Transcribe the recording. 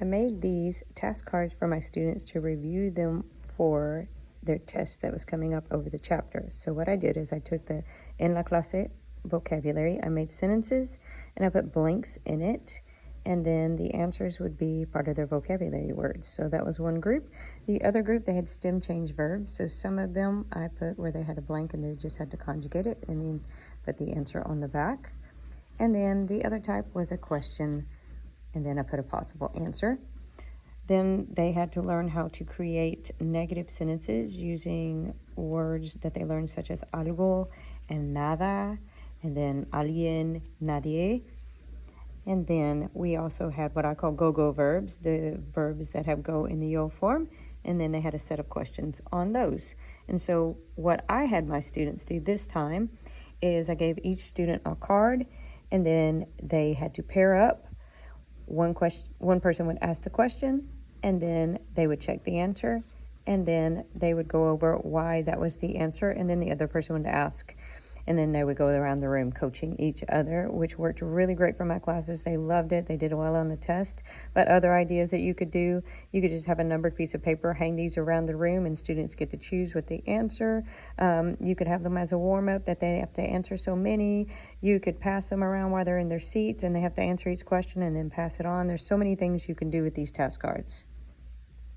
I made these task cards for my students to review them for their test that was coming up over the chapter. So what I did is I took the En la Clase vocabulary, I made sentences, and I put blanks in it, and then the answers would be part of their vocabulary words. So that was one group. The other group, they had stem change verbs. So some of them I put where they had a blank and they just had to conjugate it and then put the answer on the back. And then the other type was a question, and then I put a possible answer. Then they had to learn how to create negative sentences using words that they learned, such as algo and nada, and then alguien, nadie. And then we also had what I call go-go verbs, the verbs that have go in the yo form, and then they had a set of questions on those. And so what I had my students do this time is I gave each student a card, and then they had to pair up. One person would ask the question, and then they would check the answer, and then they would go over why that was the answer, and then the other person would ask, and then they would go around the room coaching each other, which worked really great for my classes. They loved it. They did well on the test. But other ideas that you could do, you could just have a numbered piece of paper, hang these around the room, and students get to choose what they answer. You could have them as a warm-up that they have to answer so many. You could pass them around while they're in their seats, and they have to answer each question and then pass it on. There's so many things you can do with these task cards.